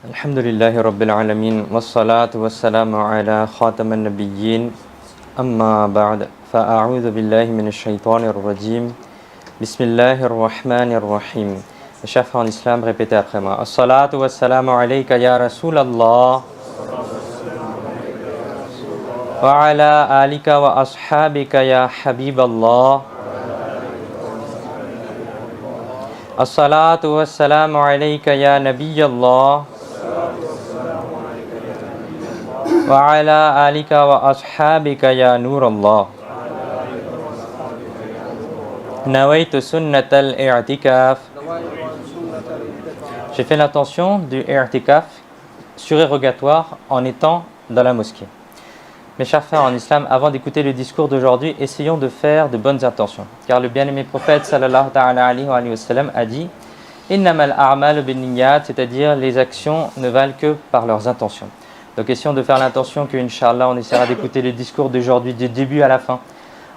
الحمد لله رب العالمين والصلاة والسلام على خاتم النبيين أما بعد فأعوذ بالله من الشيطان الرجيم بسم الله الرحمن الرحيم. Mes chers frères en islam, répétez après moi. As-salatu was-salamu alayka ya Rasulallah wa ala alika wa ashabika ya Habiballah. As-salatu was-salamu alayka ya Nabiyallah wa ala alika wa ashabika ya Nurallah. Nawaitu sunnat al-i'tikaf. J'ai fait l'intention du i'tikaf surérogatoire en étant dans la mosquée. Mes chers frères en islam, avant d'écouter le discours d'aujourd'hui, essayons de faire de bonnes intentions. Car le bien-aimé prophète sallallahu alayhi wa sallam a dit Innamal a'mal binniyat, c'est-à-dire les actions ne valent que par leurs intentions. Donc essayons de faire l'intention que, Inch'Allah, on essaiera d'écouter le discours d'aujourd'hui du début à la fin.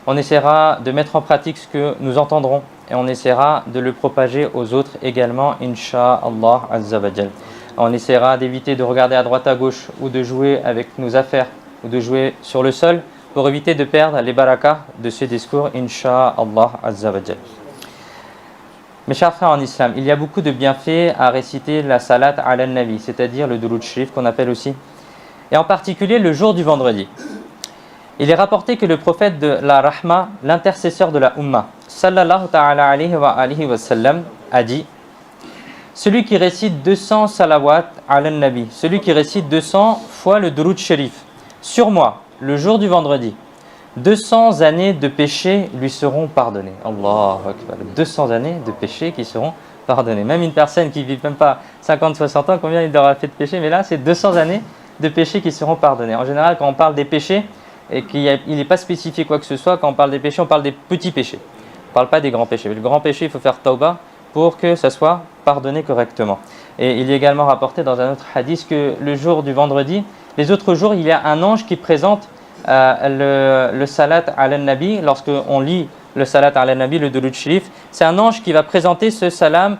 On essaiera de mettre en pratique ce que nous entendrons et on essaiera de le propager aux autres également, Inch'Allah Azza wa Jal. On essaiera d'éviter de regarder à droite à gauche ou de jouer avec nos affaires ou de jouer sur le sol pour éviter de perdre les barakas de ce discours, Inch'Allah Azza wa Jal. Mes chers frères en islam, il y a beaucoup de bienfaits à réciter la salat ala nabi, c'est-à-dire le durud sharif qu'on appelle aussi, et en particulier le jour du vendredi. Il est rapporté que le prophète de la Rahma, l'intercesseur de la Ummah, sallallahu ta'ala alayhi wa sallam, a dit celui qui récite 200 salawat ala nabi, celui qui récite 200 fois le durud sharif, sur moi, le jour du vendredi, 200 années de péché lui seront pardonnées. Allahu Akbar. 200 années de péché qui seront pardonnées. Même une personne qui ne vit même pas 50-60 ans, combien il aura fait de péché? Mais là, c'est 200 années de péchés qui seront pardonnés. En général, quand on parle des péchés, et qu'il n'est pas spécifié quoi que ce soit, quand on parle des péchés, on parle des petits péchés. On ne parle pas des grands péchés. Le grand péché, il faut faire tauba pour que ça soit pardonné correctement. Et il est également rapporté dans un autre hadith que le jour du vendredi, les autres jours, il y a un ange qui présente le salat ala nabi. Lorsqu'on lit le salat ala nabi, le durud sharif, c'est un ange qui va présenter ce salat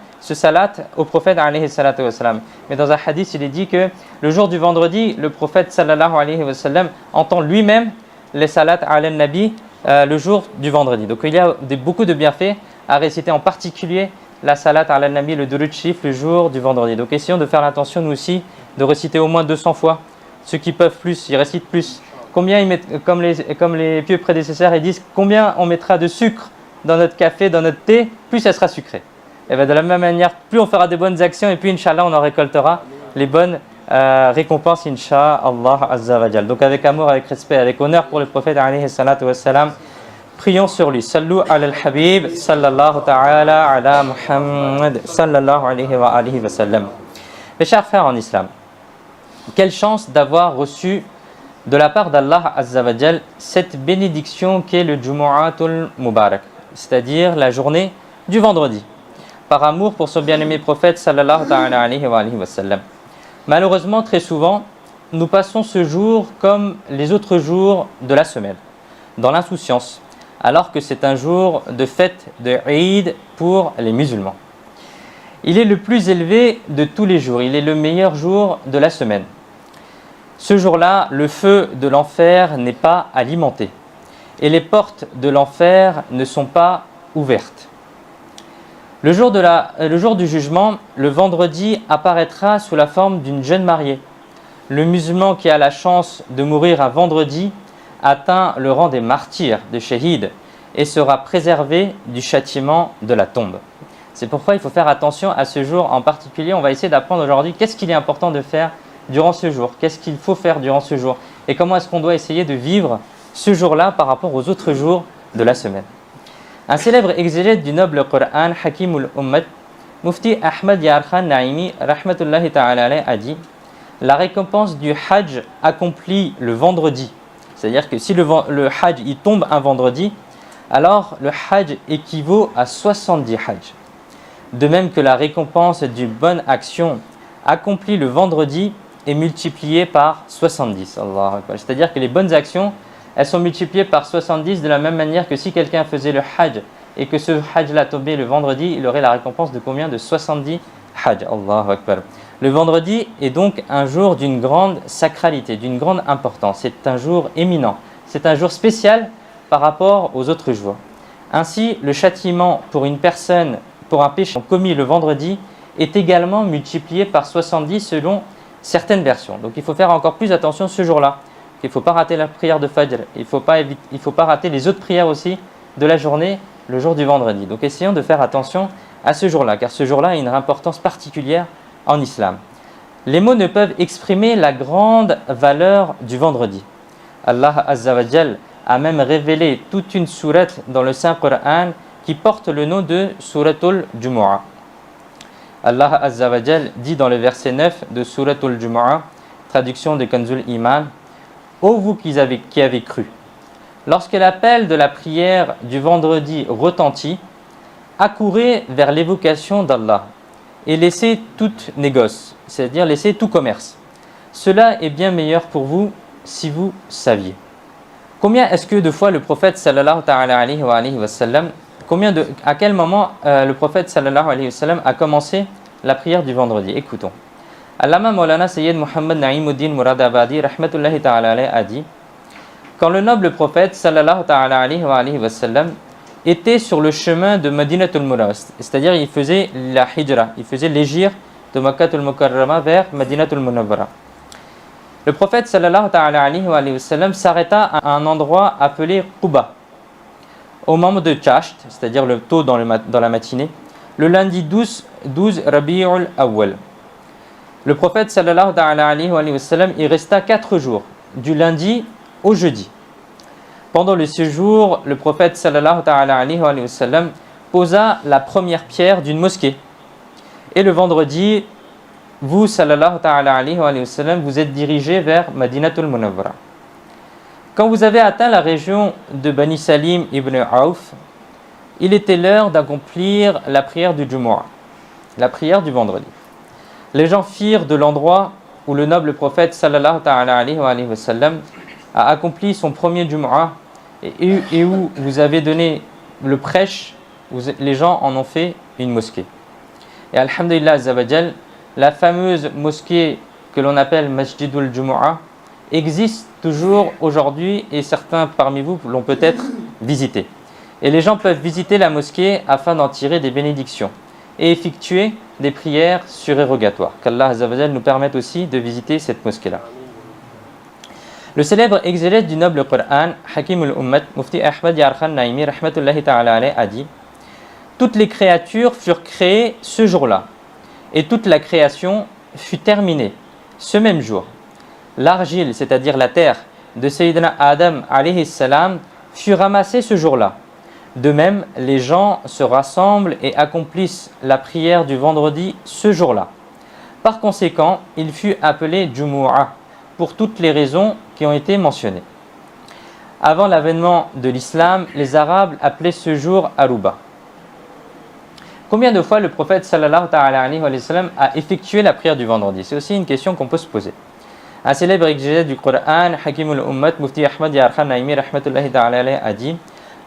au prophète alayhi salatu wa salam. Mais dans un hadith, il est dit que le jour du vendredi, le prophète sallallahu alayhi wa sallam entend lui-même les salat ala nabi le jour du vendredi. Donc il y a beaucoup de bienfaits à réciter, en particulier la salat ala nabi, le durud sharif, le jour du vendredi. Donc essayons de faire l'intention, nous aussi, de réciter au moins 200 fois. Ceux qui peuvent plus, ils récitent plus. Combien ils mettent, comme les pieux prédécesseurs, ils disent combien on mettra de sucre dans notre café, dans notre thé, plus ça sera sucré. Et bien de la même manière, plus on fera de bonnes actions et puis Inch'Allah on en récoltera les bonnes récompenses, Inch'Allah Azza wa Jal. Donc avec amour, avec respect, avec honneur pour le prophète alayhi salatu wa salam, prions sur lui. Sallu ala al-habib, sallallahu ta'ala ala Muhammad, sallallahu alayhi wa sallam. Mes chers frères en islam, quelle chance d'avoir reçu de la part d'Allah Azza wa Jal cette bénédiction qu'est le Jumu'atul Mubarak, c'est-à-dire la journée du vendredi, par amour pour son bien-aimé prophète sallallahu ta'ala alayhi wa sallam. Malheureusement, très souvent, nous passons ce jour comme les autres jours de la semaine, dans l'insouciance, alors que c'est un jour de fête de Eid pour les musulmans. Il est le plus élevé de tous les jours, il est le meilleur jour de la semaine. Ce jour-là, le feu de l'enfer n'est pas alimenté et les portes de l'enfer ne sont pas ouvertes. Le jour du jugement, le vendredi apparaîtra sous la forme d'une jeune mariée. Le musulman qui a la chance de mourir un vendredi atteint le rang des martyrs, de shahid, et sera préservé du châtiment de la tombe. C'est pourquoi il faut faire attention à ce jour en particulier. On va essayer d'apprendre aujourd'hui qu'est-ce qu'il est important de faire durant ce jour, qu'est-ce qu'il faut faire durant ce jour et comment est-ce qu'on doit essayer de vivre ce jour-là par rapport aux autres jours de la semaine. Un célèbre exégète du noble Coran, Hakimul Ummat, Mufti Ahmad Yar Khan Naimi, rahmatullahi ta'ala alayhi, a dit la récompense du Hajj accompli le vendredi, c'est-à-dire que si le Hajj il tombe un vendredi, alors le Hajj équivaut à 70 Hajj. De même que la récompense d'une bonne action accomplie le vendredi est multipliée par 70. C'est-à-dire que les bonnes actions, elles sont multipliées par 70 de la même manière que si quelqu'un faisait le Hajj et que ce Hajj l'a tombé le vendredi, il aurait la récompense de combien? De 70 Hajj. Allahu Akbar. Le vendredi est donc un jour d'une grande sacralité, d'une grande importance. C'est un jour éminent. C'est un jour spécial par rapport aux autres jours. Ainsi, le châtiment pour une personne, pour un péché commis le vendredi, est également multiplié par 70 selon certaines versions. Donc il faut faire encore plus attention ce jour-là. Il ne faut pas rater la prière de Fajr. Il ne faut pas rater les autres prières aussi de la journée, le jour du vendredi. Donc essayons de faire attention à ce jour-là, car ce jour-là a une importance particulière en islam. Les mots ne peuvent exprimer la grande valeur du vendredi. Allah Azza wa Jal a même révélé toute une sourate dans le Saint-Coran qui porte le nom de Suratul Jumu'ah. Allah Azza wa Jal dit dans le verset 9 de Suratul Jumu'ah, traduction de Kanzul Iman: Ô vous qui avez cru, lorsque l'appel de la prière du vendredi retentit, accourez vers l'évocation d'Allah et laissez tout négoce, c'est-à-dire laissez tout commerce. Cela est bien meilleur pour vous si vous saviez. Combien est-ce que de fois le prophète sallallahu alayhi wa sallam, à quel moment le prophète sallallahu alayhi wa sallam a commencé la prière du vendredi? Écoutons. Allama Maulana Sayyid Muhammad Na'imuddin Muradabadi rahmatullahi ta'ala alayhi a dit: quand le noble prophète sallallahu alayhi wa sallam était sur le chemin de Madinatul Munawwara, c'est-à-dire il faisait la hijra, il faisait l'hégire de Makkatul Mukarrama vers Madinatul Munawwara. Le prophète sallallahu alayhi wa sallam s'arrêta à un endroit appelé Quba, au moment de Chasht, c'est-à-dire le tôt dans la matinée, le lundi 12 Rabi'ul Awwal. Le prophète sallallahu alayhi wa sallam y resta 4 jours, du lundi au jeudi. Pendant le séjour, le prophète sallallahu alayhi wa sallam posa la première pierre d'une mosquée. Et le vendredi, vous, sallallahu alayhi wa sallam, vous êtes dirigé vers Madinatul Munawwara. Quand vous avez atteint la région de Bani Salim ibn Auf, il était l'heure d'accomplir la prière du Jumu'ah, la prière du vendredi. Les gens firent de l'endroit où le noble prophète sallallahu alayhi wa sallam a accompli son premier Jumu'ah et où vous avez donné le prêche, les gens en ont fait une mosquée. Et alhamdulillah azza wa jal, la fameuse mosquée que l'on appelle Masjidul Jumu'ah existe toujours aujourd'hui et certains parmi vous l'ont peut-être visité. Et les gens peuvent visiter la mosquée afin d'en tirer des bénédictions et effectuer des prières surérogatoires. Qu'Allah azza wa jal nous permette aussi de visiter cette mosquée-là. Le célèbre exégète du noble Coran, Hakim al-Ummat, Mufti Ahmad Yarkhan Naimi, rahmatullahi ta'ala alayhi, a dit: toutes les créatures furent créées ce jour-là, et toute la création fut terminée ce même jour. L'argile, c'est-à-dire la terre, de Sayyidina Adam alayhi salam, fut ramassée ce jour-là. De même, les gens se rassemblent et accomplissent la prière du vendredi ce jour-là. Par conséquent, il fut appelé Jumu'ah, pour toutes les raisons qui ont été mentionnées. Avant l'avènement de l'islam, les Arabes appelaient ce jour Aruba. Combien de fois le prophète sallallahu alayhi wa sallam a effectué la prière du vendredi? C'est aussi une question qu'on peut se poser. Un célèbre exégète du Coran, Hakim al-Ummat, Mufti Ahmad Yarkhan Naimi, rahmatullahi ta'ala alayhi, a dit: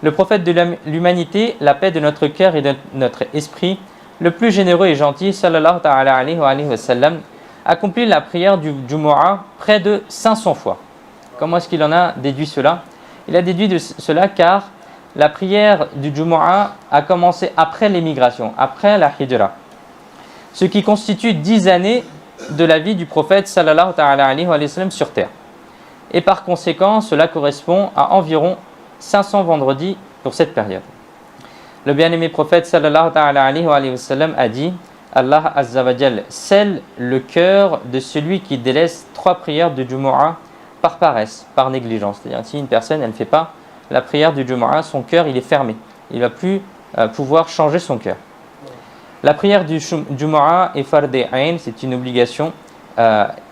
le prophète de l'humanité, la paix de notre cœur et de notre esprit, le plus généreux et gentil, sallallahu alayhi wa sallam, accomplit la prière du Jumu'ah près de 500 fois. Comment est-ce qu'il en a déduit cela? Il a déduit de cela car la prière du Jumu'ah a commencé après l'émigration, après la Hijra, ce qui constitue 10 années de la vie du prophète sallallahu alayhi wa sallam sur terre. Et par conséquent, cela correspond à environ 500 vendredis pour cette période. Le bien-aimé prophète sallallahu alayhi wa sallam a dit: Allah azza wa jal scelle le cœur de celui qui délaisse 3 prières de Jumu'ah par paresse, par négligence. C'est-à-dire si une personne elle ne fait pas la prière du Jumu'ah, son cœur il est fermé. Il ne va plus pouvoir changer son cœur. La prière du Jumu'ah est fard ayn, c'est une obligation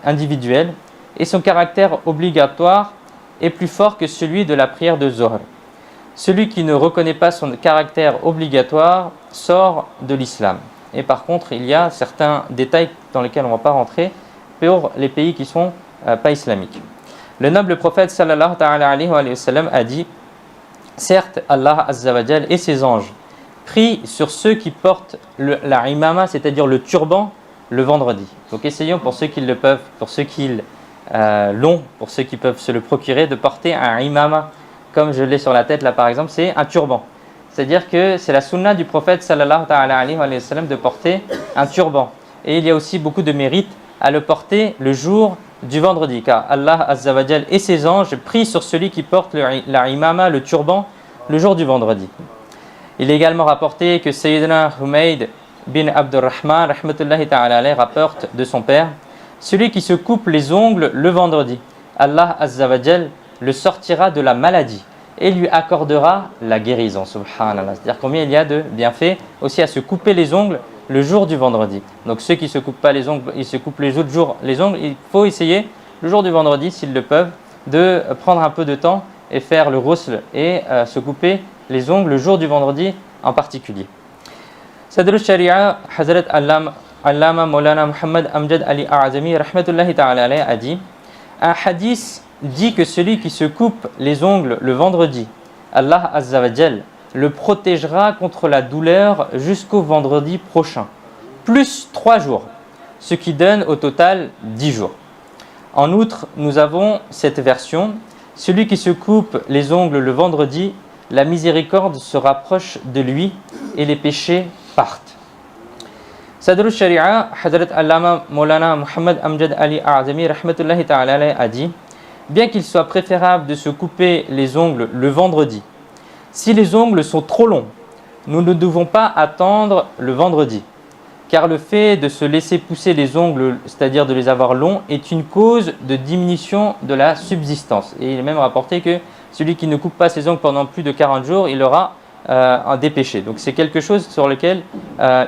individuelle et son caractère obligatoire est plus fort que celui de la prière de Zohr. Celui qui ne reconnaît pas son caractère obligatoire sort de l'islam. Et par contre, il y a certains détails dans lesquels on ne va pas rentrer pour les pays qui ne sont pas islamiques. Le noble prophète sallallahu alayhi wa sallam a dit: certes, Allah azza wa jal et ses anges prient sur ceux qui portent la imama, c'est-à-dire le turban le vendredi. Donc essayons pour ceux qui le peuvent, pour ceux qui l'ont, pour ceux qui peuvent se le procurer, de porter un imama, comme je l'ai sur la tête là par exemple, c'est un turban. C'est-à-dire que c'est la sunna du prophète sallallahu alayhi wa sallam de porter un turban. Et il y a aussi beaucoup de mérite à le porter le jour du vendredi, car Allah Azza wa Jal et ses anges prient sur celui qui porte la imama, le turban, le jour du vendredi. Il est également rapporté que Sayyidina Humayd bin Abdurrahman rahmatullahi ta'ala alayhi rapporte de son père: celui qui se coupe les ongles le vendredi, Allah Azza wa Jal le sortira de la maladie et lui accordera la guérison. Subhanallah. C'est-à-dire combien il y a de bienfaits aussi à se couper les ongles le jour du vendredi. Donc ceux qui ne se coupent pas les ongles, ils se coupent les autres jours les ongles, il faut essayer le jour du vendredi, s'ils le peuvent, de prendre un peu de temps et faire le ghusl et se couper les ongles le jour du vendredi en particulier. Sadr al-Sharia, Hazrat Allama Maulana Muhammad Amjad Ali A'azami rahmatullahi ta'ala alayhi a dit: un hadith dit que celui qui se coupe les ongles le vendredi, Allah Azza wa Jal le protégera contre la douleur jusqu'au vendredi prochain, plus 3 jours, ce qui donne au total 10 jours. En outre, nous avons cette version: celui qui se coupe les ongles le vendredi, la miséricorde se rapproche de lui et les péchés partent. Sadr al-Sharia, Hazrat Allama Maulana Muhammad Amjad Ali A'azami rahmatullahi ta'ala alayhi a dit: bien qu'il soit préférable de se couper les ongles le vendredi, si les ongles sont trop longs, nous ne devons pas attendre le vendredi, car le fait de se laisser pousser les ongles, c'est-à-dire de les avoir longs, est une cause de diminution de la subsistance. Et il est même rapporté que celui qui ne coupe pas ses ongles pendant plus de 40 jours, il aura des péchés. Donc c'est quelque chose sur lequel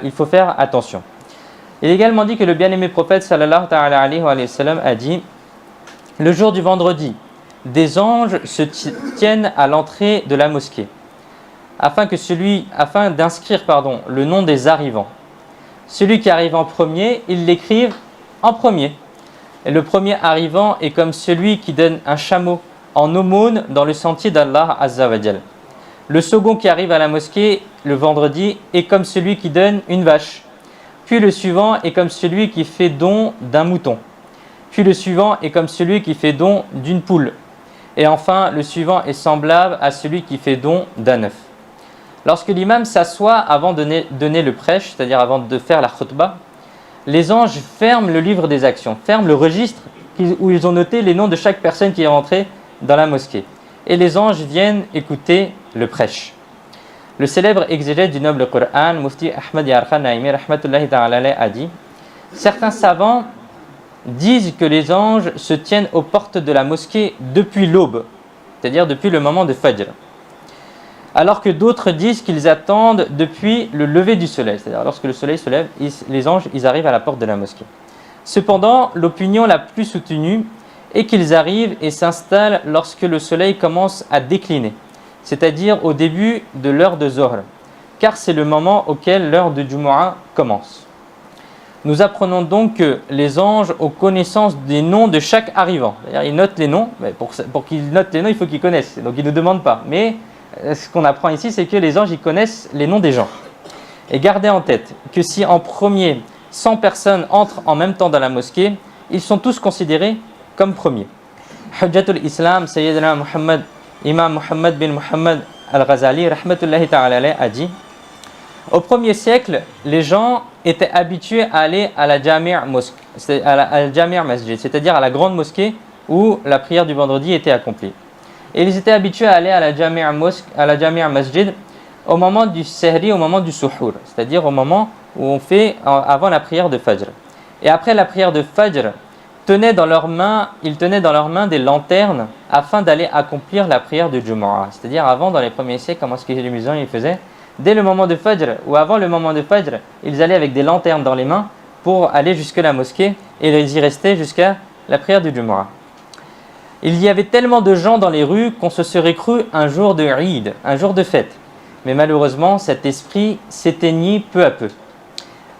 il faut faire attention. Il est également dit que le bien-aimé prophète sallallahu alayhi wa sallam a dit: le jour du vendredi, des anges se tiennent à l'entrée de la mosquée afin d'inscrire le nom des arrivants. Celui qui arrive en premier, ils l'écrivent en premier. Et le premier arrivant est comme celui qui donne un chameau en aumône dans le sentier d'Allah Azza wa Jal. Le second qui arrive à la mosquée le vendredi est comme celui qui donne une vache. Puis le suivant est comme celui qui fait don d'un mouton. Puis le suivant est comme celui qui fait don d'une poule. Et enfin, le suivant est semblable à celui qui fait don d'un œuf. Lorsque l'imam s'assoit avant de donner le prêche, c'est-à-dire avant de faire la khutbah, les anges ferment le livre des actions, ferment le registre où ils ont noté les noms de chaque personne qui est rentrée dans la mosquée. Et les anges viennent écouter le prêche. Le célèbre exégète du noble Coran, Mufti Ahmad Yarkhan Naimi rahmatullahi ta'ala alayhi a dit: certains savants disent que les anges se tiennent aux portes de la mosquée depuis l'aube, c'est-à-dire depuis le moment de Fajr, alors que d'autres disent qu'ils attendent depuis le lever du soleil, c'est-à-dire lorsque le soleil se lève, les anges arrivent à la porte de la mosquée. Cependant, l'opinion la plus soutenue est qu'ils arrivent et s'installent lorsque le soleil commence à décliner, c'est-à-dire au début de l'heure de Zohr, car c'est le moment auquel l'heure de Jumu'ah commence. Nous apprenons donc que les anges ont connaissance des noms de chaque arrivant. C'est-à-dire, ils notent les noms, mais pour qu'ils notent les noms, il faut qu'ils connaissent, donc ils ne demandent pas. Mais ce qu'on apprend ici, c'est que les anges ils connaissent les noms des gens. Et gardez en tête que si en premier 100 personnes entrent en même temps dans la mosquée, ils sont tous considérés comme premiers. Hujjatul Islam, Sayyidina Imam Muhammad bin Muhammad al-Ghazali rahmatullahi ta'ala alayhi a dit: au 1er siècle, les gens étaient habitués à aller à la Jami' Mosque, à la Jami' Masjid, c'est-à-dire à la grande mosquée où la prière du vendredi était accomplie. Et ils étaient habitués à aller à la Jami' Masjid au moment du Sehri, au moment du Suhour, c'est-à-dire au moment où on fait avant la prière de Fajr. Et après la prière de Fajr, ils tenaient dans leurs mains des lanternes afin d'aller accomplir la prière de Jumu'ah. C'est-à-dire avant, dans les premiers siècles, comment est-ce que les musulmans faisaient? Dès le moment de Fajr ou avant le moment de Fajr, ils allaient avec des lanternes dans les mains pour aller jusque la mosquée et ils y restaient jusqu'à la prière du Jumu'ah. Il y avait tellement de gens dans les rues qu'on se serait cru un jour de Eid, un jour de fête. Mais malheureusement, cet esprit s'éteignit peu à peu.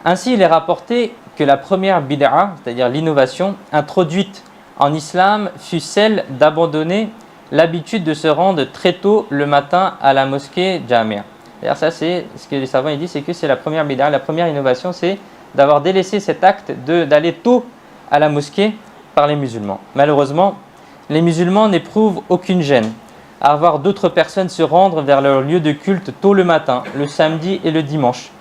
Ainsi, il est rapporté que la première bid'a, c'est-à-dire l'innovation, introduite en islam fut celle d'abandonner l'habitude de se rendre très tôt le matin à la mosquée Jami'a. D'ailleurs, ça c'est ce que les savants disent, c'est que c'est la première bid'a, la première innovation, c'est d'avoir délaissé cet acte d'aller tôt à la mosquée par les musulmans. Malheureusement, les musulmans n'éprouvent aucune gêne à voir d'autres personnes se rendre vers leur lieu de culte tôt le matin, le samedi et le dimanche.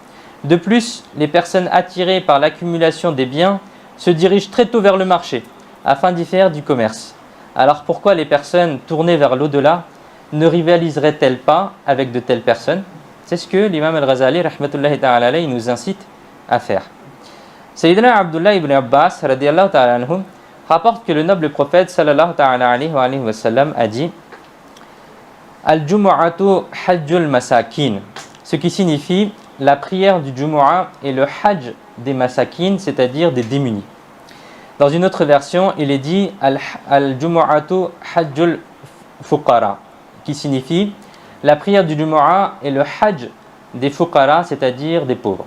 De plus, les personnes attirées par l'accumulation des biens se dirigent très tôt vers le marché afin d'y faire du commerce. Alors pourquoi les personnes tournées vers l'au-delà ne rivaliseraient-elles pas avec de telles personnes? C'est ce que l'imam al-Ghazali rahmatullahi ta'ala alayhi nous incite à faire. Sayyidina Abdullah ibn Abbas radiyallahu ta'ala anhu rapporte que le noble prophète sallallahu ta'ala alayhi wa sallam a dit Al-Jumu'atu hajjul masakin, ce qui signifie la prière du Jumu'ah et le hajj des masakin, c'est-à-dire des démunis. Dans une autre version, il est dit Al-Jumu'atu hajjul fuqara, qui signifie la prière du Jumu'ah et le hajj des fuqara, c'est-à-dire des pauvres.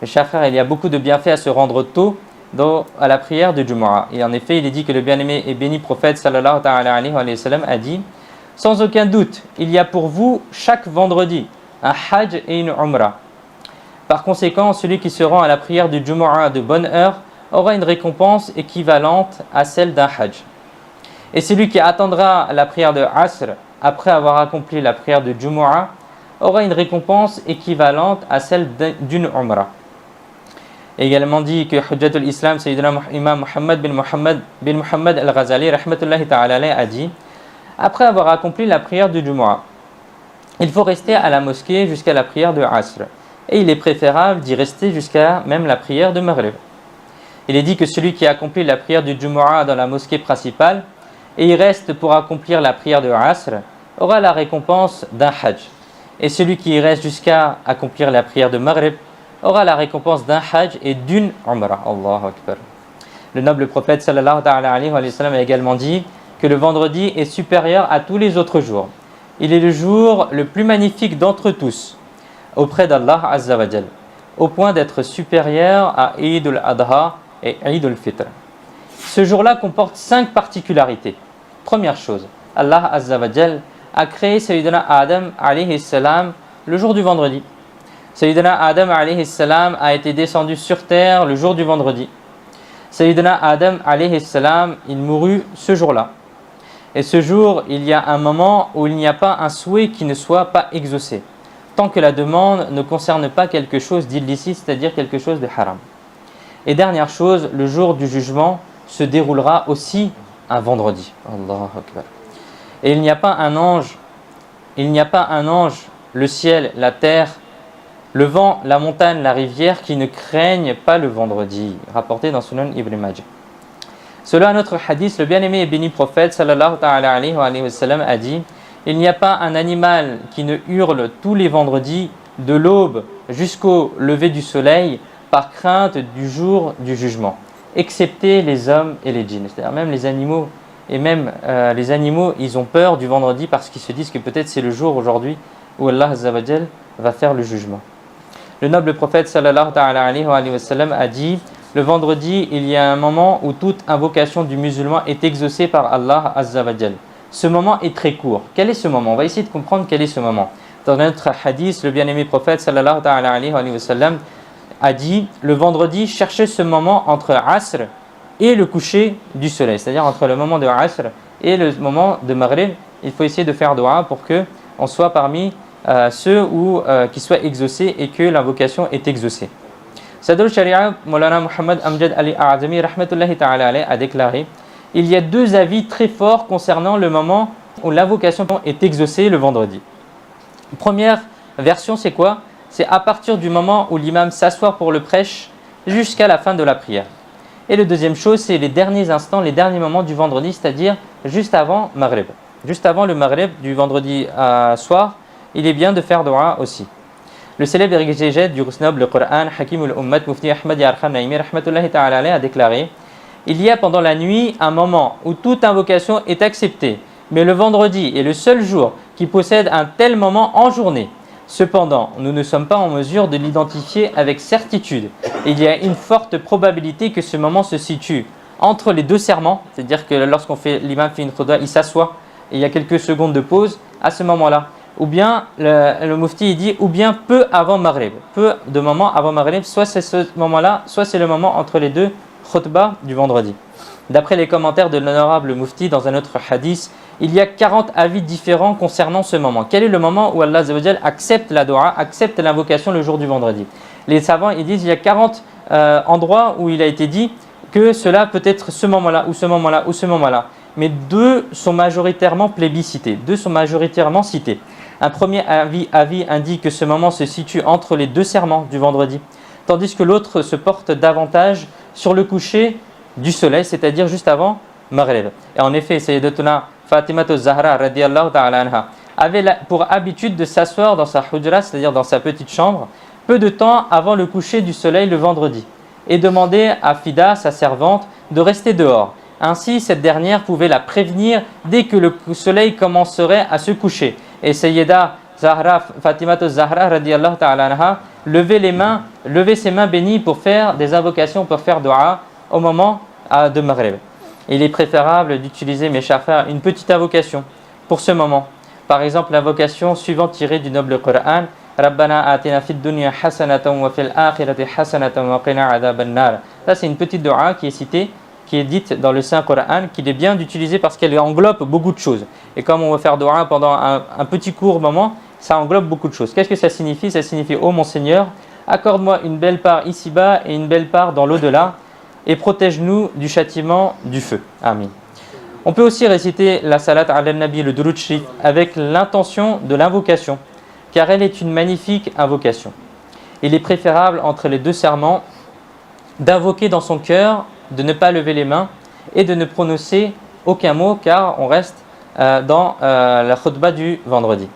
Mes chers frères, il y a beaucoup de bienfaits à se rendre tôt à la prière du Jumu'ah. Et en effet, il est dit que le bien-aimé et béni prophète sallallahu ta'ala alayhi wa sallam a dit sans aucun doute, il y a pour vous chaque vendredi un hajj et une umrah. Par conséquent, celui qui se rend à la prière du Jumu'ah de bonne heure aura une récompense équivalente à celle d'un hajj. Et celui qui attendra la prière de Asr après avoir accompli la prière de Jumu'ah aura une récompense équivalente à celle d'une umrah. Également dit que Hujjatul Islam, Sayyidina Imam Muhammad bin Muhammad al-Ghazali rahmatullahi ta'ala alayhi a dit après avoir accompli la prière du Jumu'ah, il faut rester à la mosquée jusqu'à la prière de Asr. Et il est préférable d'y rester jusqu'à même la prière de Maghrib. Il est dit que celui qui accomplit la prière du Jumu'ah dans la mosquée principale et y reste pour accomplir la prière de Asr aura la récompense d'un hajj. Et celui qui y reste jusqu'à accomplir la prière de Maghrib aura la récompense d'un hajj et d'une umrah. Allahu Akbar. Le noble prophète sallallahu alayhi wa sallam a également dit que le vendredi est supérieur à tous les autres jours. Il est le jour le plus magnifique d'entre tous auprès d'Allah Azza wa Jal, au point d'être supérieur à Eid al-Adha et Eid al-Fitr. Ce jour-là comporte 5 particularités. Première chose, Allah Azza wa Jal a créé Sayyidina Adam alayhi salam le jour du vendredi. Sayyidina Adam alayhi salam a été descendu sur terre le jour du vendredi. Sayyidina Adam alayhi salam, il mourut ce jour-là. Et ce jour, il y a un moment où il n'y a pas un souhait qui ne soit pas exaucé, tant que la demande ne concerne pas quelque chose d'illicite, c'est-à-dire quelque chose de haram. Et dernière chose, le jour du jugement se déroulera aussi un vendredi. Allahu Akbar. Et il n'y a pas un ange, le ciel, la terre, le vent, la montagne, la rivière qui ne craignent pas le vendredi, rapporté dans Sunan Ibn Majah. Selon un autre hadith, le bien-aimé et béni prophète sallallahu ta'ala alayhi wa sallam a dit il n'y a pas un animal qui ne hurle tous les vendredis de l'aube jusqu'au lever du soleil par crainte du jour du jugement, excepté les hommes et les djinns. C'est-à-dire même les animaux, et même les animaux, ils ont peur du vendredi parce qu'ils se disent que peut-être c'est le jour aujourd'hui où Allah Azza wa Jal va faire le jugement. Le noble prophète sallallahu ta'ala alayhi wa sallam a dit le vendredi, il y a un moment où toute invocation du musulman est exaucée par Allah Azza wa Jal. Ce moment est très court. Quel est ce moment? On va essayer de comprendre quel est ce moment. Dans notre hadith, le bien-aimé prophète sallallahu ta'ala alayhi wa sallam a dit le vendredi, cherchez ce moment entre Asr et le coucher du soleil. C'est-à-dire entre le moment de Asr et le moment de Maghrib. Il faut essayer de faire dua pour que on soit parmi ceux qui soient exaucés et que l'invocation est exaucée. Sadr al-Sharia, Maulana Muhammad Amjad Ali A'azami rahmatullahi ta'ala alayhi a déclaré il y a 2 avis très forts concernant le moment où l'invocation est exaucée le vendredi. Première version, c'est quoi? C'est à partir du moment où l'imam s'assoit pour le prêche jusqu'à la fin de la prière. Et la deuxième chose, c'est les derniers instants, les derniers moments du vendredi, c'est-à-dire juste avant Maghrib. Juste avant le Maghrib du vendredi soir, il est bien de faire dua aussi. Le célèbre exégète du noble le Coran, Hakim al-Ummat, Mufti Ahmad Yarkhan Naimi, rahmatullahi ta'ala alayhi, a déclaré il y a pendant la nuit un moment où toute invocation est acceptée, mais le vendredi est le seul jour qui possède un tel moment en journée. Cependant, nous ne sommes pas en mesure de l'identifier avec certitude. Il y a une forte probabilité que ce moment se situe entre les 2 serments, c'est-à-dire que l'imam fait une khutba, il s'assoit et il y a quelques secondes de pause à ce moment-là. ou bien le mufti il dit ou bien peu avant Maghrib, peu de moments avant Maghrib, soit c'est ce moment-là, soit c'est le moment entre les deux khutbah du vendredi. D'après les commentaires de l'honorable mufti dans un autre hadith, il y a 40 avis différents concernant ce moment. Quel est le moment où Allah Azza wa Jal accepte la dua, accepte l'invocation le jour du vendredi? Les savants ils disent il y a 40 endroits où il a été dit que cela peut être ce moment-là ou ce moment-là ou ce moment-là. Mais deux sont majoritairement plébiscités, deux sont majoritairement cités. Un premier avis indique que ce moment se situe entre les deux serments du vendredi, tandis que l'autre se porte davantage sur le coucher du soleil, c'est-à-dire juste avant Maghrib. Et en effet, Sayyidatuna Fatima Zahra radiyallahu ta'ala anha avait pour habitude de s'asseoir dans sa hujra, c'est-à-dire dans sa petite chambre, peu de temps avant le coucher du soleil le vendredi, et demandait à Fida, sa servante, de rester dehors. Ainsi, cette dernière pouvait la prévenir dès que le soleil commencerait à se coucher. Et Sayyida Fatima Zahra radiyallahu ta'ala anha levait ses mains bénies pour faire des invocations, pour faire dua au moment de Maghrib. Il est préférable d'utiliser, mes chers frères, une petite invocation pour ce moment. Par exemple, l'invocation suivante tirée du noble Coran, Rabbana atina fid dunya hasanatan wa fil akhirati hasanatan wa qina adhaban nar. Ça, c'est une petite dua qui est citée, qui est dite dans le Saint Coran, qu'il est bien d'utiliser parce qu'elle englobe beaucoup de choses. Et comme on va faire dua pendant un petit court moment, ça englobe beaucoup de choses. Qu'est-ce que ça signifie? Ça signifie, ô mon Seigneur, accorde-moi une belle part ici-bas et une belle part dans l'au-delà, et protège-nous du châtiment du feu. Amin. On peut aussi réciter la salat ala nabi, le durud sharif, avec l'intention de l'invocation, car elle est une magnifique invocation. Il est préférable entre les deux serments d'invoquer dans son cœur, de ne pas lever les mains et de ne prononcer aucun mot, car on reste dans la khutbah du vendredi.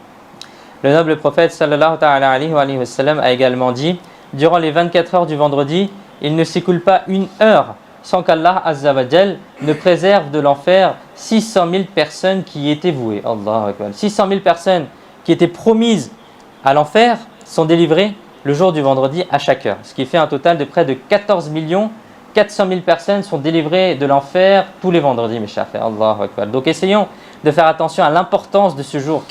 Le noble prophète sallallahu alayhi wa sallam a également dit, durant les 24 heures du vendredi, il ne s'écoule pas une heure sans qu'Allah Azza wa Jal ne préserve de l'enfer 600 000 personnes qui y étaient vouées. Allahu Akbar. 600 000 personnes qui étaient promises à l'enfer sont délivrées le jour du vendredi à chaque heure. Ce qui fait un total de près de 14 400 000 personnes sont délivrées de l'enfer tous les vendredis, mes chers frères. Allahu Akbar. Donc essayons de faire attention à l'importance de ce jour.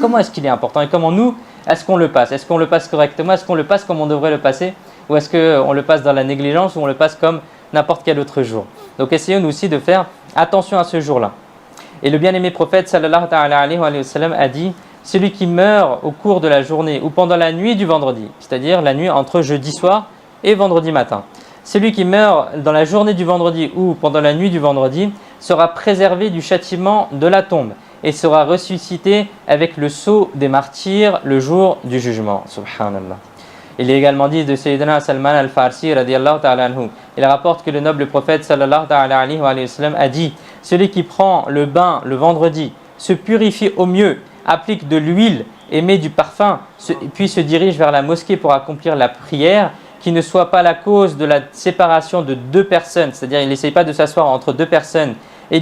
Comment est-ce qu'il est important et comment nous, est-ce qu'on le passe? Est-ce qu'on le passe correctement? Est-ce qu'on le passe comme on devrait le passer? Ou est-ce qu'on le passe dans la négligence ou on le passe comme n'importe quel autre jour? Donc essayons nous aussi de faire attention à ce jour-là. Et le bien-aimé prophète sallallahu alayhi wa sallam a dit, celui qui meurt au cours de la journée ou pendant la nuit du vendredi, c'est-à-dire la nuit entre jeudi soir et vendredi matin, celui qui meurt dans la journée du vendredi ou pendant la nuit du vendredi sera préservé du châtiment de la tombe et sera ressuscité avec le sceau des martyrs le jour du jugement. Subhanallah. Il est également dit de Sayyidina Salman al-Farsi radiyallahu ta'ala anhu. Il rapporte que le noble prophète sallallahu alayhi wa sallam a dit, celui qui prend le bain le vendredi, se purifie au mieux, applique de l'huile et met du parfum, puis se dirige vers la mosquée pour accomplir la prière, qui ne soit pas la cause de la séparation de deux personnes, c'est-à-dire il n'essaye pas de s'asseoir entre deux personnes, et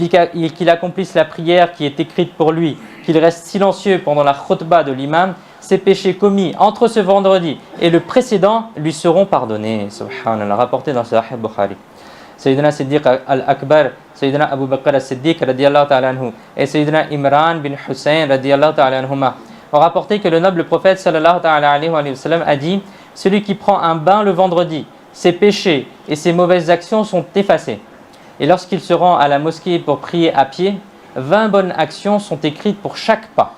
qu'il accomplisse la prière qui est écrite pour lui, qu'il reste silencieux pendant la khutbah de l'imam, ses péchés commis entre ce vendredi et le précédent lui seront pardonnés. Subhanallah, rapporté dans Sahih Bukhari. Sayyidina Siddiq al-Akbar, Sayyidina Abu Bakr al-Siddiq radiyallahu ta'ala anhu et Sayyidina Imran bin Hussein radiyallahu ta'ala anhuma ont rapporté que le noble prophète sallallahu alayhi wa sallam a dit, celui qui prend un bain le vendredi, ses péchés et ses mauvaises actions sont effacés. Et lorsqu'il se rend à la mosquée pour prier à pied, 20 bonnes actions sont écrites pour chaque pas.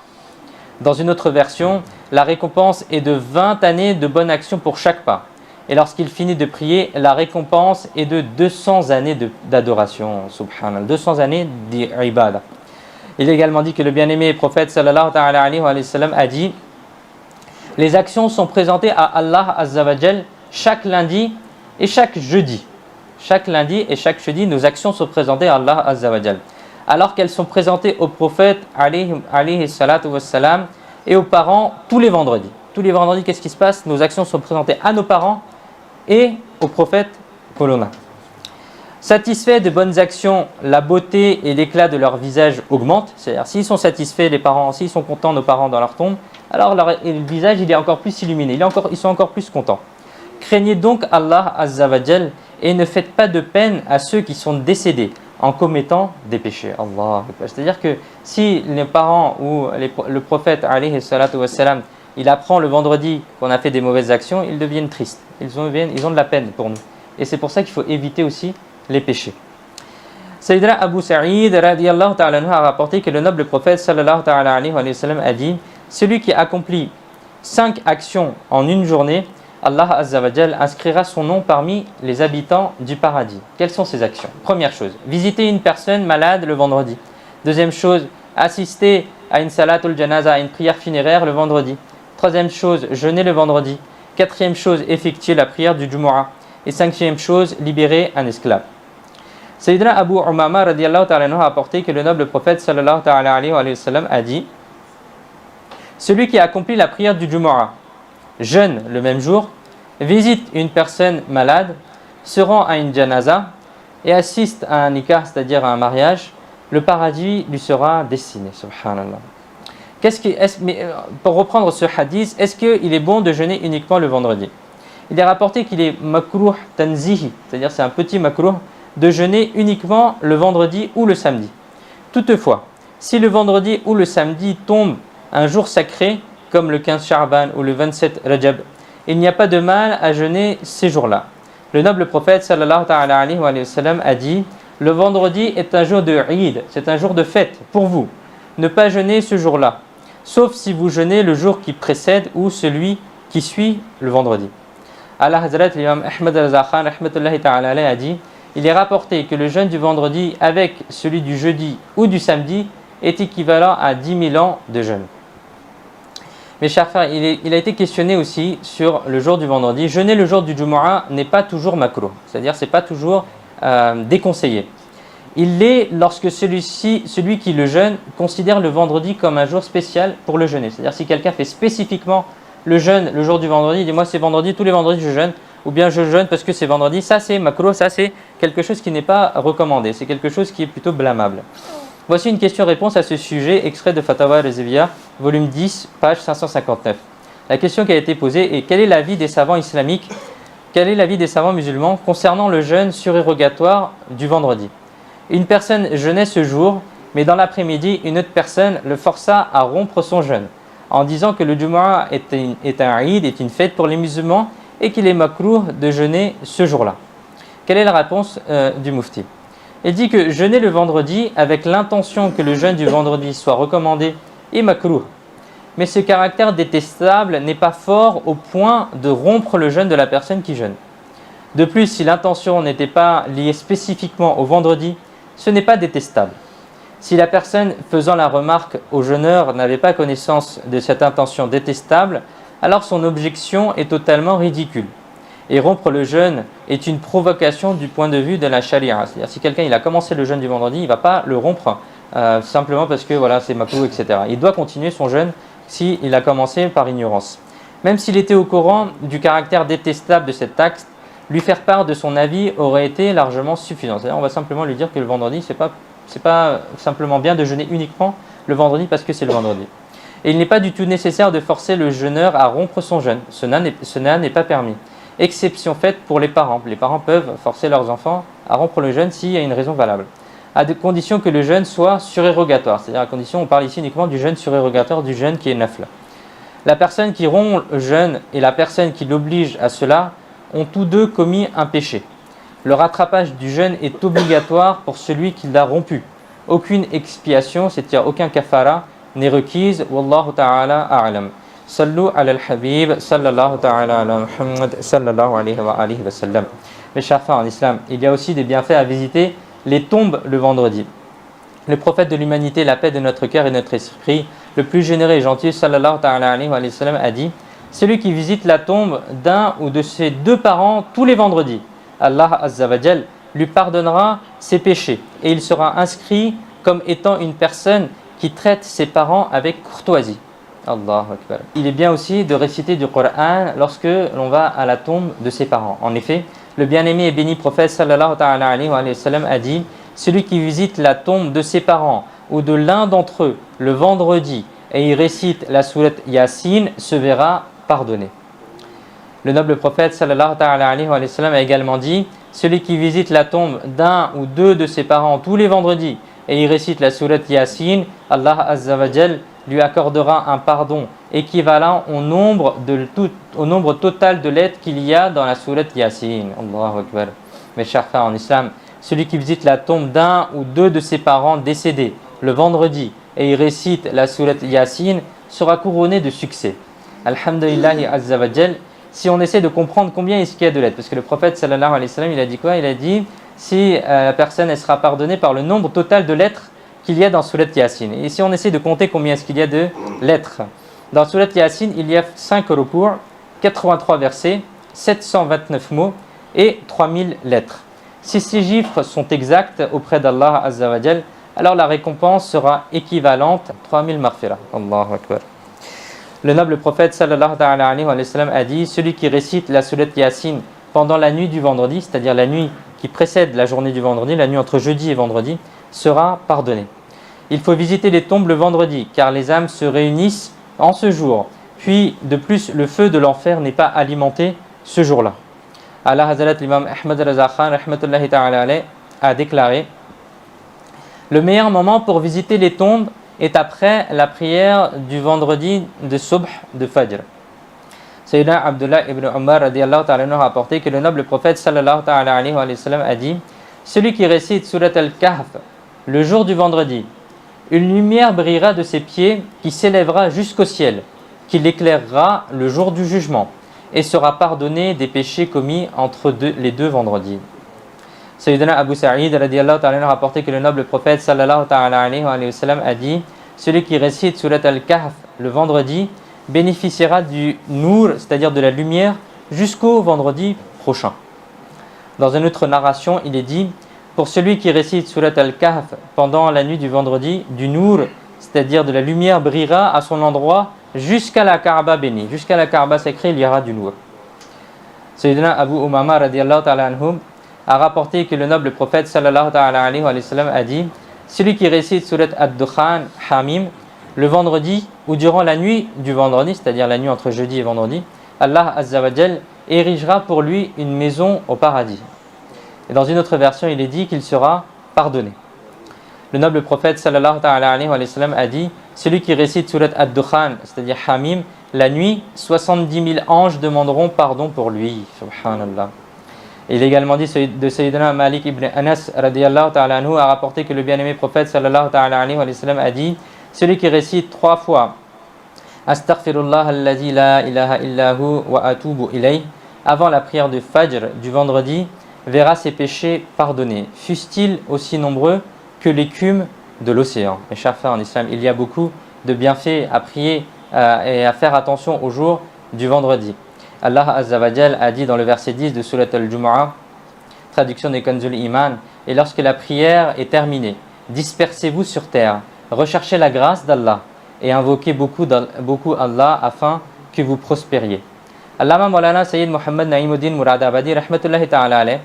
Dans une autre version, la récompense est de 20 années de bonnes actions pour chaque pas. Et lorsqu'il finit de prier, la récompense est de 200 années d'adoration. Subhanallah, 200 années d'ibadah. Il est également dit que le bien-aimé prophète sallallahu alayhi wa sallam a dit, les actions sont présentées à Allah Azza wa Jal chaque lundi et chaque jeudi. Chaque lundi et chaque jeudi, nos actions sont présentées à Allah Azza wa Jal. Alors qu'elles sont présentées au prophète alayhi salatu wassalam et aux parents tous les vendredis. Tous les vendredis, qu'est-ce qui se passe? Nos actions sont présentées à nos parents et au prophète que l'on a. Satisfaits de bonnes actions, la beauté et l'éclat de leur visage augmentent. C'est-à-dire, s'ils sont satisfaits, les parents, s'ils sont contents, nos parents dans leur tombe, alors le visage il est encore plus illuminé, ils sont encore plus contents. Craignez donc Allah Azza wa Jal et ne faites pas de peine à ceux qui sont décédés, en commettant des péchés. Allah. C'est-à-dire que si les parents ou le prophète alayhi salatu wassalam, il apprend le vendredi qu'on a fait des mauvaises actions, ils deviennent tristes. Ils ont de la peine pour nous. Et c'est pour ça qu'il faut éviter aussi les péchés. Sayyidina Abu Sa'id radiyallahu ta'ala anhu a rapporté que le noble prophète sallallahu ta'ala alayhi wa sallam a dit: celui qui accomplit 5 actions en une journée, Allah Azza wa Jal inscrira son nom parmi les habitants du paradis. Quelles sont ces actions? Première chose, visiter une personne malade le vendredi. Deuxième chose, assister à une salatul janaza, à une prière funéraire le vendredi. Troisième chose, jeûner le vendredi. Quatrième chose, effectuer la prière du Jumu'ah. Et cinquième chose, libérer un esclave. Sayyidina Abu Umama radiyallahu ta'ala anhu a rapporté que le noble prophète sallallahu ta'ala alayhi wa sallam a dit: celui qui accomplit la prière du Jumu'ah, jeûne le même jour, visite une personne malade, se rend à une janaza et assiste à un nikah, c'est-à-dire à un mariage, le paradis lui sera destiné. Subhanallah. Pour reprendre ce hadith, est-ce qu'il est bon de jeûner uniquement le vendredi? Il est rapporté qu'il est makruh tanzihi, c'est-à-dire c'est un petit makruh de jeûner uniquement le vendredi ou le samedi. Toutefois, si le vendredi ou le samedi tombe un jour sacré, comme le 15 Sha'ban ou le 27 Rajab, il n'y a pas de mal à jeûner ces jours-là. Le noble prophète sallallahu ta'ala alayhi wa sallam a dit: le vendredi est un jour de Eid, c'est un jour de fête pour vous. Ne pas jeûner ce jour-là, sauf si vous jeûnez le jour qui précède ou celui qui suit le vendredi. Allah Hazrat l'imam Ahmad al-Zakhan rahmatullahi ta'ala alayhi a dit: il est rapporté que le jeûne du vendredi avec celui du jeudi ou du samedi est équivalent à 10 000 ans de jeûne. Mes chers frères, il a été questionné aussi sur le jour du vendredi. Jeûner le jour du Jumu'ah n'est pas toujours makruh, c'est-à-dire c'est pas toujours déconseillé. Il l'est lorsque celui qui le jeûne considère le vendredi comme un jour spécial pour le jeûner. C'est-à-dire si quelqu'un fait spécifiquement le jeûne le jour du vendredi, il dit moi c'est vendredi, tous les vendredis je jeûne, ou bien je jeûne parce que c'est vendredi, ça c'est makruh, ça c'est quelque chose qui n'est pas recommandé, c'est quelque chose qui est plutôt blâmable. Voici une question-réponse à ce sujet, extrait de Fatawa Rezevia, volume 10, page 559. La question qui a été posée est: quel est l'avis des savants islamiques, quel est l'avis des savants musulmans concernant le jeûne surérogatoire du vendredi? Une personne jeûnait ce jour, mais dans l'après-midi, une autre personne le força à rompre son jeûne, en disant que le Jumu'ah est un Eid, est une fête pour les musulmans, et qu'il est makruh de jeûner ce jour-là. Quelle est la réponse du Mufti? Il dit que jeûner le vendredi avec l'intention que le jeûne du vendredi soit recommandé est makruh. Mais ce caractère détestable n'est pas fort au point de rompre le jeûne de la personne qui jeûne. De plus, si l'intention n'était pas liée spécifiquement au vendredi, ce n'est pas détestable. Si la personne faisant la remarque au jeûneur n'avait pas connaissance de cette intention détestable, alors son objection est totalement ridicule. Et rompre le jeûne est une provocation du point de vue de la charia. C'est-à-dire si quelqu'un a commencé le jeûne du vendredi, il ne va pas le rompre simplement parce que voilà, c'est makruh, etc. Il doit continuer son jeûne s'il a commencé par ignorance. Même s'il était au courant du caractère détestable de cet acte, lui faire part de son avis aurait été largement suffisant. C'est-à-dire on va simplement lui dire que le vendredi, c'est pas simplement bien de jeûner uniquement le vendredi parce que c'est le vendredi. Et il n'est pas du tout nécessaire de forcer le jeûneur à rompre son jeûne. Cela n'est pas permis. Exception faite pour les parents. Les parents peuvent forcer leurs enfants à rompre le jeûne s'il y a une raison valable, à condition que le jeûne soit surérogatoire. C'est-à-dire à condition, on parle ici uniquement du jeûne surérogatoire, du jeûne qui est nafla. La personne qui rompt le jeûne et la personne qui l'oblige à cela ont tous deux commis un péché. Le rattrapage du jeûne est obligatoire pour celui qui l'a rompu. Aucune expiation, c'est-à-dire aucun kafara, n'est requise. Wallahu ta'ala a'lam. Sallu ala al-Habib, sallallahu ta'ala ala Muhammad, sallallahu alayhi wa alihi wa sallam. Mes chers frères en islam, il y a aussi des bienfaits à visiter les tombes le vendredi. Le prophète de l'humanité, la paix de notre cœur et notre esprit, le plus généreux et gentil, sallallahu ta'ala alayhi wa sallam, a dit: celui qui visite la tombe d'un ou de ses deux parents tous les vendredis, Allah Azza wa Jal lui pardonnera ses péchés et il sera inscrit comme étant une personne qui traite ses parents avec courtoisie. Allahu Akbar. Il est bien aussi de réciter du Coran lorsque l'on va à la tombe de ses parents. En effet, le bien-aimé et béni prophète sallallahu ta'ala alayhi wa sallam a dit: celui qui visite la tombe de ses parents ou de l'un d'entre eux le vendredi et il récite la sourate Yasin se verra pardonné. Le noble prophète sallallahu alayhi wa sallam a également dit: celui qui visite la tombe d'un ou deux de ses parents tous les vendredis et y récite la sourate Yasin, Allah Azza wa Jal lui accordera un pardon équivalent au nombre total de lettres qu'il y a dans la sourate Yasin. Allahu Akbar. Mes chers frères en islam, celui qui visite la tombe d'un ou deux de ses parents décédés le vendredi et y récite la sourate Yasin sera couronné de succès. Alhamdulillahi Azza wa Jal. Si on essaie de comprendre combien est-ce qu'il y a de lettres, parce que le prophète sallallahu alayhi wa sallam, il a dit quoi? Il a dit si la personne elle sera pardonnée par le nombre total de lettres qu'il y a dans Surat Yasin. Et si on essaie de compter combien est-ce qu'il y a de lettres, dans Surat Yasin, il y a 5 recours, 83 versets, 729 mots et 3000 lettres. Si ces chiffres sont exacts auprès d'Allah Azza wa Jal, alors la récompense sera équivalente à 3000 maghfirah. Allahu Akbar. Le noble prophète sallallahu alayhi wa sallam a dit: celui qui récite la Surat Yasin pendant la nuit du vendredi, c'est-à-dire la nuit qui précède la journée du vendredi, la nuit entre jeudi et vendredi, sera pardonné. Il faut visiter les tombes le vendredi, car les âmes se réunissent en ce jour. Puis, de plus, le feu de l'enfer n'est pas alimenté ce jour-là. Allah Hazrat l'imam Ahmad Raza Khan rahmatullahi ta'ala alayh a déclaré: le meilleur moment pour visiter les tombes est après la prière du vendredi de Subh de Fajr. Sayyidina Abdullah ibn Umar radiyallahu ta'ala a rapporté que le noble prophète sallallahu alayhi wa sallam a dit: celui qui récite Surat al-Kahf le jour du vendredi, une lumière brillera de ses pieds qui s'élèvera jusqu'au ciel, qui l'éclairera le jour du jugement et sera pardonné des péchés commis entre les deux vendredis. Sayyidina Abu Sa'id radiyallahu ta'ala a rapporté que le noble prophète sallallahu alayhi wa sallam a dit: celui qui récite Surat al-Kahf le vendredi bénéficiera du nour, c'est-à-dire de la lumière, jusqu'au vendredi prochain. Dans une autre narration, il est dit: pour celui qui récite Surat al-Kahf pendant la nuit du vendredi, du nour, c'est-à-dire de la lumière, brillera à son endroit jusqu'à la Kaaba bénie. Jusqu'à la Kaaba sacrée, il y aura du nour. Sayyidina Abu Umama radiyallahu ta'ala anhu a rapporté que le noble prophète sallallahu alayhi wa sallam a dit: celui qui récite Surat ad-Dukhan Hamim le vendredi ou durant la nuit du vendredi, c'est-à-dire la nuit entre jeudi et vendredi, Allah Azza wa Jal érigera pour lui une maison au paradis. Et dans une autre version, il est dit qu'il sera pardonné. Le noble prophète sallallahu alayhi wa sallam a dit: celui qui récite Surat ad-Dukhan, c'est-à-dire Hamim, la nuit, 70 000 anges demanderont pardon pour lui. Subhanallah. Il est également dit de Sayyidina Malik ibn Anas radiyallahu ta'ala anhu a rapporté que le bien-aimé prophète sallallahu alayhi wa sallam a dit: celui qui récite 3 fois Astaghfirullah alladhi la ilaha illahu wa atubu ilayh avant la prière du Fajr du vendredi verra ses péchés pardonnés, fussent-ils aussi nombreux que l'écume de l'océan. Mes chers frères en islam, il y a beaucoup de bienfaits à prier et à faire attention au jour du vendredi. Allah Azza wa Jal a dit dans le verset 10 de Surat al-Jumu'ah, traduction des Kanzul Iman: et lorsque la prière est terminée, dispersez-vous sur terre, recherchez la grâce d'Allah et invoquez beaucoup Allah afin que vous prospériez. Allama Maulana Sayyid Muhammad Na'imuddin Muradabadi rahmatullahi ta'ala alayh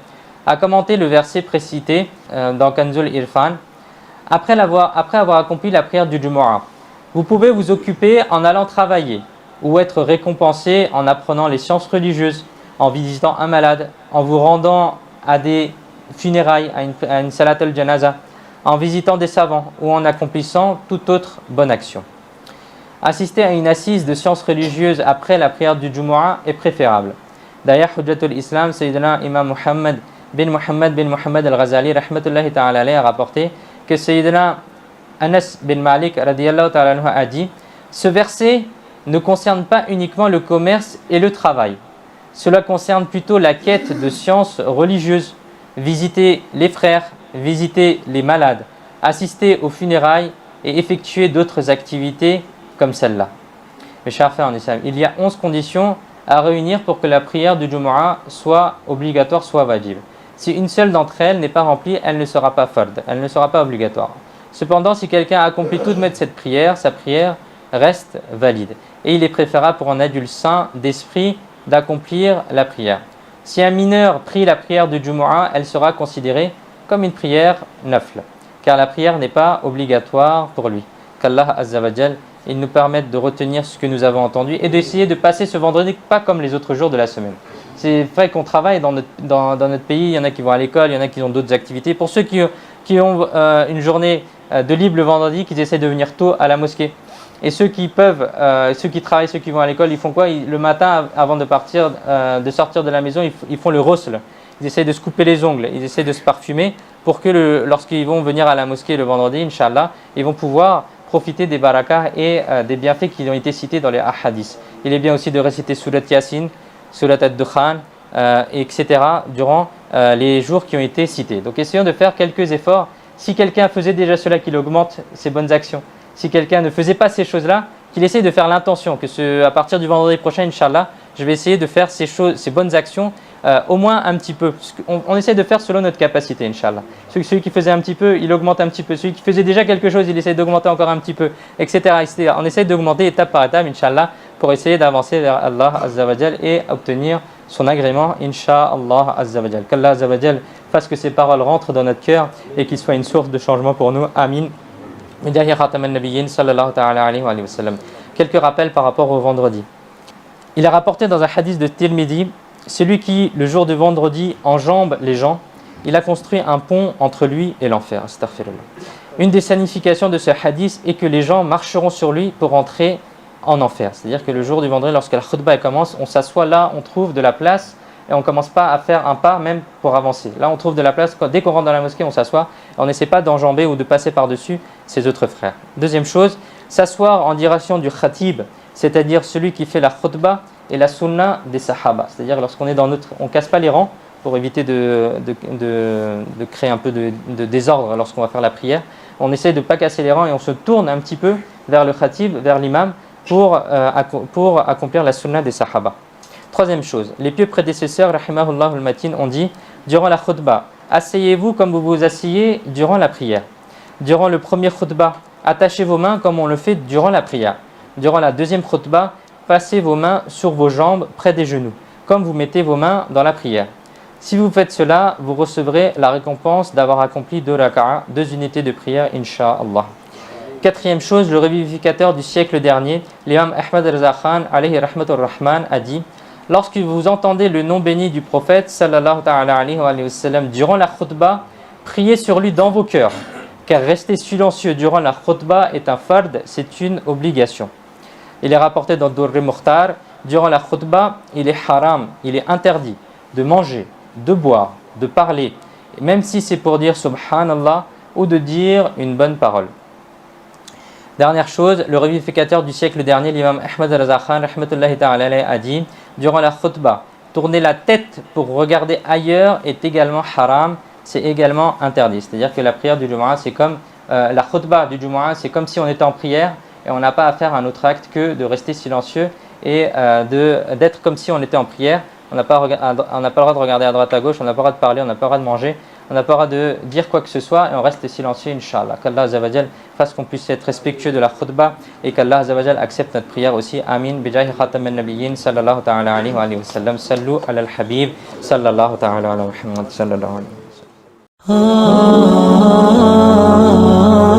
a commenté le verset précité dans Kanzul Irfan. Après avoir accompli la prière du Jumu'ah, vous pouvez vous occuper en allant travailler ou être récompensé en apprenant les sciences religieuses, en visitant un malade, en vous rendant à des funérailles, à une salat al-janaza, en visitant des savants ou en accomplissant toute autre bonne action. Assister à une assise de sciences religieuses après la prière du Jumu'ah est préférable. D'ailleurs, Hujjatul Islam, Sayyidina Imam Muhammad bin Muhammad al-Ghazali rahmatullahi ta'ala alayhi a rapporté que Sayyidina Anas bin Malik radiyallahu ta'ala anhu a dit: ce verset ne concerne pas uniquement le commerce et le travail. Cela concerne plutôt la quête de sciences religieuses, visiter les frères, visiter les malades, assister aux funérailles et effectuer d'autres activités comme celle-là. Mes chers frères en islam, il y a 11 conditions à réunir pour que la prière du Jumu'ah soit obligatoire, soit wajib. Si une seule d'entre elles n'est pas remplie, elle ne sera pas fard, elle ne sera pas obligatoire. Cependant, si quelqu'un accomplit tout de même cette prière, sa prière reste valide. Et il est préférable pour un adulte sain d'esprit d'accomplir la prière. Si un mineur prie la prière du Jumu'ah, elle sera considérée comme une prière nafl, car la prière n'est pas obligatoire pour lui. Qu'Allah Azza wa Jal ils nous permettent de retenir ce que nous avons entendu et d'essayer de passer ce vendredi pas comme les autres jours de la semaine. C'est vrai qu'on travaille dans notre pays, il y en a qui vont à l'école, il y en a qui ont d'autres activités. Pour ceux qui ont une journée de libre le vendredi, qu'ils essaient de venir tôt à la mosquée. Et ceux qui ceux qui travaillent, ceux qui vont à l'école, ils font quoi? Le matin, avant de partir, de sortir de la maison, ils font le ghusl. Ils essaient de se couper les ongles, ils essaient de se parfumer pour que lorsqu'ils vont venir à la mosquée le vendredi, Inch'Allah, ils vont pouvoir profiter des barakas et des bienfaits qui ont été cités dans les ahadiths. Il est bien aussi de réciter Surat Yasin, Surat Ad-Dukhan, etc. durant les jours qui ont été cités. Donc essayons de faire quelques efforts. Si quelqu'un faisait déjà cela, qu'il augmente ses bonnes actions. Si quelqu'un ne faisait pas ces choses-là, qu'il essaye de faire l'intention, à partir du vendredi prochain, Inch'Allah, je vais essayer de faire ces bonnes actions, au moins un petit peu. On essaie de faire selon notre capacité, Inch'Allah. Celui qui faisait un petit peu, il augmente un petit peu. Celui qui faisait déjà quelque chose, il essaie d'augmenter encore un petit peu, etc. etc. On essaie d'augmenter étape par étape, Inch'Allah, pour essayer d'avancer vers Allah Azza wa Jal et obtenir son agrément, Inch'Allah Azza wa Jal. Qu'Allah Azza wa Jal fasse que ces paroles rentrent dans notre cœur et qu'ils soient une source de changement pour nous. Amin. Quelques rappels par rapport au vendredi. Il est rapporté dans un hadith de Tirmidhi, celui qui, le jour de vendredi, enjambe les gens, il a construit un pont entre lui et l'enfer. Astaghfirullah. Une des significations de ce hadith est que les gens marcheront sur lui pour entrer en enfer. C'est-à-dire que le jour du vendredi, lorsque la khutbah commence, on s'assoit là, on trouve de la place et on ne commence pas à faire un pas même pour avancer. Là, on trouve de la place. Dès qu'on rentre dans la mosquée, on s'assoit et on n'essaie pas d'enjamber ou de passer par-dessus ses autres frères. Deuxième chose, s'asseoir en direction du khatib, c'est-à-dire celui qui fait la khutbah et la sunna des sahaba. C'est-à-dire lorsqu'on est on ne casse pas les rangs pour éviter de créer un peu de désordre lorsqu'on va faire la prière. On essaie de ne pas casser les rangs et on se tourne un petit peu vers le khatib, vers l'imam pour accomplir la sunna des sahaba. Troisième chose, les pieux prédécesseurs, rahimahullah al-matin, ont dit durant la khutbah, asseyez-vous comme vous vous asseyez durant la prière. Durant le premier khutbah, attachez vos mains comme on le fait durant la prière. Durant la deuxième khutbah, passez vos mains sur vos jambes près des genoux, comme vous mettez vos mains dans la prière. Si vous faites cela, vous recevrez la récompense d'avoir accompli 2 raka'a, 2 unités de prière, Inch'Allah. Quatrième chose, le revivificateur du siècle dernier, l'imam Ahmad Reza Khan, alayhi rahmatur rahman, a dit lorsque vous entendez le nom béni du prophète, sallallahu alayhi wa sallam, durant la khutbah, priez sur lui dans vos cœurs, car rester silencieux durant la khutbah est un fard, c'est une obligation. Il est rapporté dans Durr Mukhtar, durant la khutbah, il est haram, il est interdit de manger, de boire, de parler, même si c'est pour dire subhanallah ou de dire une bonne parole. Dernière chose, le revivificateur du siècle dernier, l'imam Ahmad Reza Khan, rahmatullahi ta'ala, a dit durant la khutbah, tourner la tête pour regarder ailleurs est également haram, c'est également interdit. C'est-à-dire que la prière du Jumu'ah, c'est comme la khutbah du Jumu'ah, c'est comme si on était en prière et on n'a pas à faire un autre acte que de rester silencieux et d'être comme si on était en prière. On n'a pas le droit de regarder à droite à gauche, on n'a pas le droit de parler, on n'a pas le droit de manger, on n'a pas le droit de dire quoi que ce soit et on reste silencieux, Inch'Allah. Qu'Allah Azza wa Jal fasse qu'on puisse être respectueux de la khutbah et qu'Allah Azza wa Jal accepte notre prière aussi. Amin. Bijahi khatam al-nabiyyin sallallahu ta'ala alayhi wa sallam. Sallu ala al-habib sallallahu ta'ala ala Muhammad sallallahu alayhi wa sallam.